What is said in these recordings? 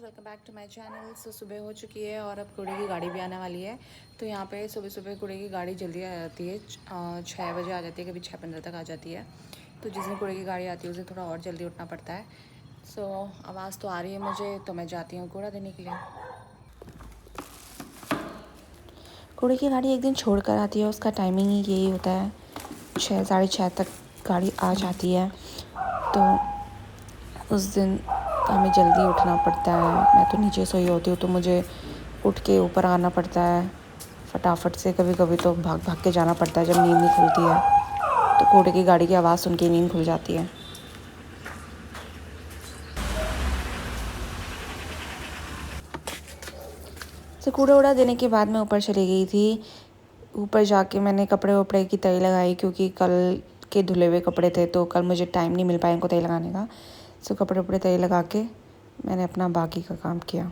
Welcome back to my channel. So सुबह हो चुकी है और अब कूड़े की गाड़ी भी आने वाली है। तो यहाँ पे सुबह सुबह कूड़े की गाड़ी जल्दी आ जाती है, 6 बजे आ जाती है, कभी 6:15 तक आ जाती है। तो जिस दिन कूड़े की गाड़ी आती है उसे थोड़ा और जल्दी उठना पड़ता है। सो आवाज़ तो आ रही है मुझे, तो मैं जाती हूँ कूड़ा देने के लिए। कूड़े की गाड़ी एक दिन छोड़ कर आती है, उसका टाइमिंग ही यही होता है, 6 साढ़े 6 तक गाड़ी आ जाती है। तो उस दिन हमें जल्दी उठना पड़ता है। मैं तो नीचे सोई होती हूँ तो मुझे उठ के ऊपर आना पड़ता है फटाफट से। कभी कभी तो भाग भाग के जाना पड़ता है जब नींद नहीं खुलती है। तो कूड़े की गाड़ी की आवाज़ सुन के नींद खुल जाती है। तो कूड़ा उड़ा देने के बाद मैं ऊपर चली गई थी। ऊपर जाके मैंने कपड़े वपड़े की तय लगाई, क्योंकि कल के धुले हुए कपड़े थे तो कल मुझे टाइम नहीं मिल पाया इनको तय लगाने का। सो कपड़े वपड़े तय लगा के मैंने अपना बाकी का काम किया।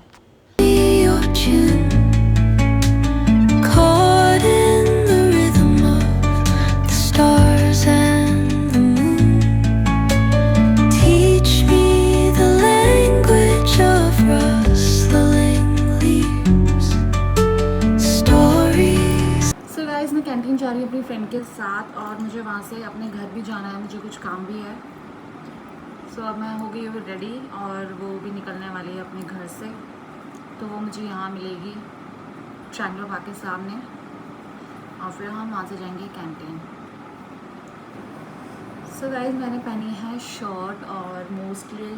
मैं कैंटीन जा रही हूँ अपनी फ्रेंड के साथ और मुझे वहाँ से अपने घर भी जाना है, मुझे कुछ काम भी है। सो अब मैं हो गई हूँ रेडी और वो भी निकलने वाली है अपने घर से। तो वो मुझे यहाँ मिलेगी ट्रायंगल पार्क के सामने और फिर हम वहाँ से जाएंगे कैंटीन। सो गाइस मैंने पहनी है शर्ट और मोस्टली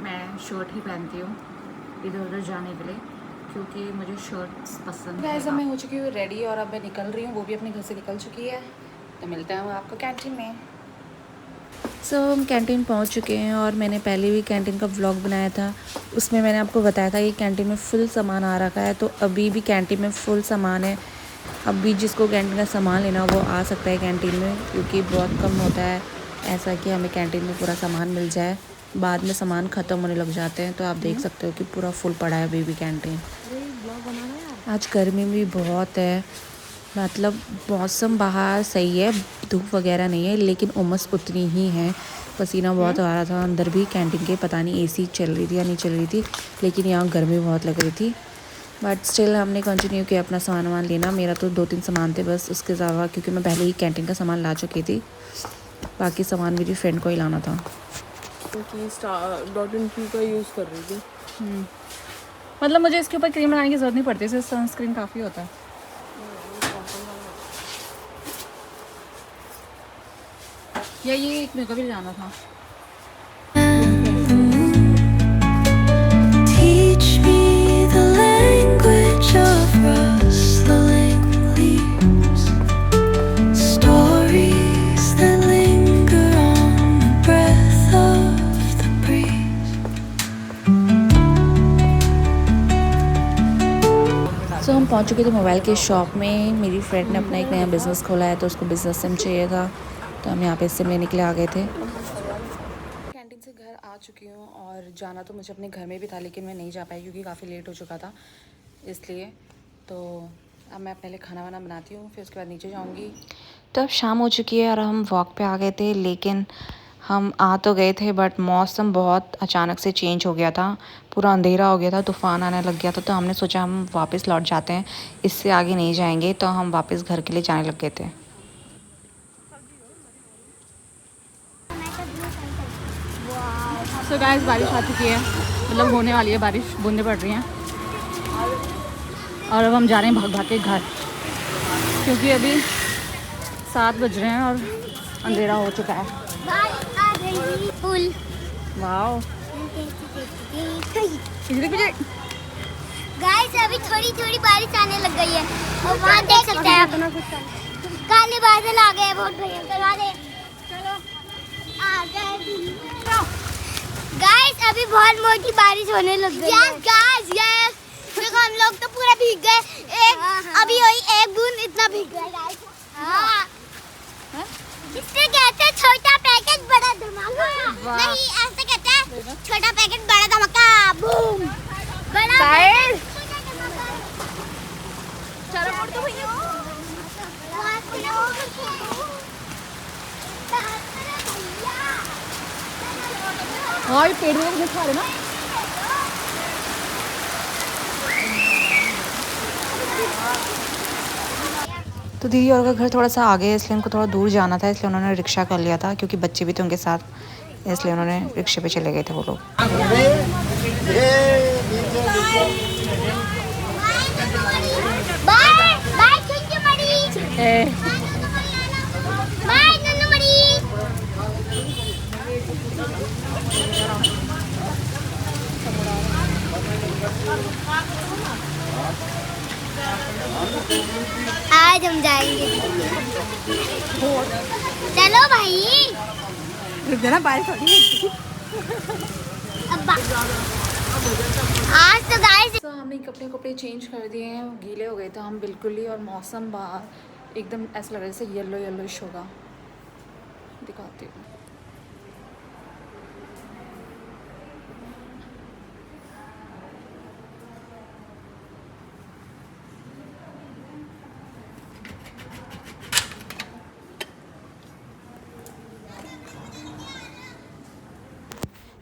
मैं शर्ट ही पहनती हूँ इधर उधर जाने के लिए, क्योंकि मुझे शर्ट्स पसंद है। अब मैं हो चुकी हूँ रेडी और अब मैं निकल रही हूँ, वो भी अपने घर से निकल चुकी है। तो मिलते हैं आपको कैंटीन में। सो हम कैंटीन पहुँच चुके हैं और मैंने पहले भी कैंटीन का व्लॉग बनाया था, उसमें मैंने आपको बताया था कि कैंटीन में फुल सामान आ रखा है। तो अभी भी कैंटीन में फुल सामान है। अभी जिसको कैंटीन का सामान लेना वो आ सकता है कैंटीन में, क्योंकि बहुत कम होता है ऐसा कि हमें कैंटीन में पूरा सामान मिल जाए। बाद में सामान ख़त्म होने लग जाते हैं। तो आप देख सकते हो कि पूरा फुल पड़ा है अभी भी कैंटीन। आज गर्मी भी बहुत है, मतलब मौसम बाहर सही है, धूप वगैरह नहीं है, लेकिन उमस उतनी ही है। पसीना बहुत आ रहा था अंदर भी कैंटीन के, पता नहीं एसी चल रही थी या नहीं चल रही थी, लेकिन यहाँ गर्मी बहुत लग रही थी। बट स्टिल हमने कंटिन्यू किया अपना सामान लेना। मेरा तो 2-3 सामान थे बस, उसके अलावा क्योंकि मैं पहले ही कैंटीन का सामान ला चुकी थी, बाकी सामान मेरी फ्रेंड को ही लाना था। .in का यूज़ कर रही थी। मतलब मुझे इसके ऊपर क्रीम लगाने की ज़रूरत नहीं पड़ती, इससे सनस्क्रीन काफ़ी होता है। या ये एक मेरे को भी लाना था। तो हम पहुंच चुके थे मोबाइल के शॉप में। मेरी फ्रेंड ने अपना एक नया बिज़नेस खोला है तो उसको बिज़नेस सिम चाहिए था, तो हम यहाँ पे सिम लेने के लिए आ गए थे। कैंटीन से घर आ चुकी हूँ और जाना तो मुझे अपने घर में भी था, लेकिन मैं नहीं जा पाई क्योंकि काफ़ी लेट हो चुका था इसलिए। तो अब मैं अपने लिए खाना वाना बनाती हूँ, फिर उसके बाद नीचे जाऊँगी। तो अब शाम हो चुकी है और हम वॉक पे आ गए थे, लेकिन हम आ तो गए थे बट मौसम बहुत अचानक से चेंज हो गया था, पूरा अंधेरा हो गया था, तूफ़ान आने लग गया था। तो हमने सोचा हम वापस लौट जाते हैं, इससे आगे नहीं जाएंगे। तो हम वापस घर के लिए जाने लग गए थे। सो गाइस बारिश आ चुकी है, मतलब होने वाली है बारिश, बूंदें पड़ रही हैं और अब हम जा रहे हैं भाग भाग के घर, क्योंकि अभी 7 बज रहे हैं और अंधेरा हो चुका है। वाओ गाइस अभी थोड़ी थोड़ी बारिश आने लग गई है और वहाँ देख सकते हैं काले बादल आ गए, बहुत भयंकर। चलो आ गए गाइस, अभी बहुत मोटी बारिश होने लग गई है। गाइस यस देखो हम लोग तो पूरा भीग गए, अभी वही एक बूंद इतना भीग गए गाइस। हाँ इससे कहते हैं छोटा पैकेट बड़ा धमाका, नहीं ऐसे कहते हैं छोटा पैकेट बड़ा धमाका, बूम बड़ा। चलो फोड़ तो भैया हाँ ये पेड़ में दिखा रहे ना। तो दीदी और का घर थोड़ा सा आगे है, इसलिए उनको थोड़ा दूर जाना था, इसलिए उन्होंने रिक्शा कर लिया था, क्योंकि बच्चे भी थे उनके साथ, इसलिए उन्होंने रिक्शे पे चले गए थे वो लोग। बाय बाय चुंचू मड़ी बाय नन्नू मड़ी। आज हम जाएंगे, चलो भाई। रुक जाना, बारिश हो रही है। अब्बा आज तो गाइस तो हमने कपड़े चेंज कर दिए हैं, गीले हो गए थे हम बिल्कुल ही, और मौसम बाहर एकदम ऐसा लग रहा है जैसे येलो येलोइश होगा। दिखाती हूँ।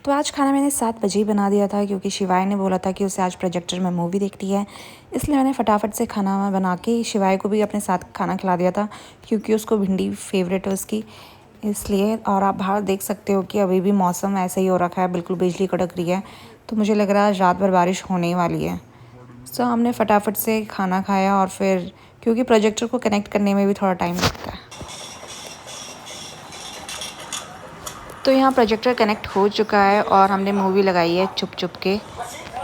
तो आज खाना मैंने 7 बजे ही बना दिया था, क्योंकि शिवाय ने बोला था कि उसे आज प्रोजेक्टर में मूवी देखनी है, इसलिए मैंने फटाफट से खाना बना के शिवाय को भी अपने साथ खाना खिला दिया था, क्योंकि उसको भिंडी फेवरेट है उसकी, इसलिए। और आप बाहर देख सकते हो कि अभी भी मौसम ऐसे ही हो रखा है, बिल्कुल बिजली कड़क रही है, तो मुझे लग रहा है आज रात भर बारिश होने वाली है। सो हमने फटाफट से खाना खाया, और फिर क्योंकि प्रोजेक्टर को कनेक्ट करने में भी थोड़ा टाइम लगता है, तो यहाँ प्रोजेक्टर कनेक्ट हो चुका है, और हमने मूवी लगाई है चुप चुप के,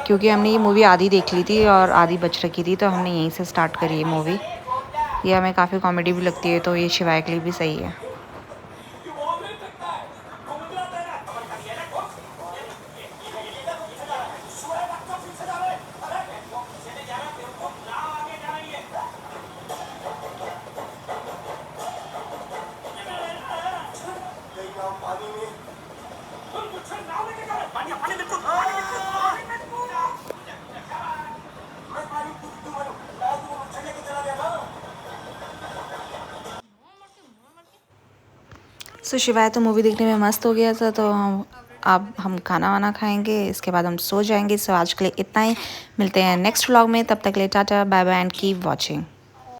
क्योंकि हमने ये मूवी आधी देख ली थी और आधी बच रखी थी, तो हमने यहीं से स्टार्ट करी है मूवी। ये हमें काफ़ी कॉमेडी भी लगती है, तो ये शिवाय के लिए भी सही है। सो शिवाय तो मूवी देखने में मस्त हो गया था, तो अब हम खाना वाना खाएंगे, इसके बाद हम सो जाएंगे। सो आज के लिए इतना ही, मिलते हैं नेक्स्ट व्लॉग में, तब तक के लिए tata bye bye and keep watching.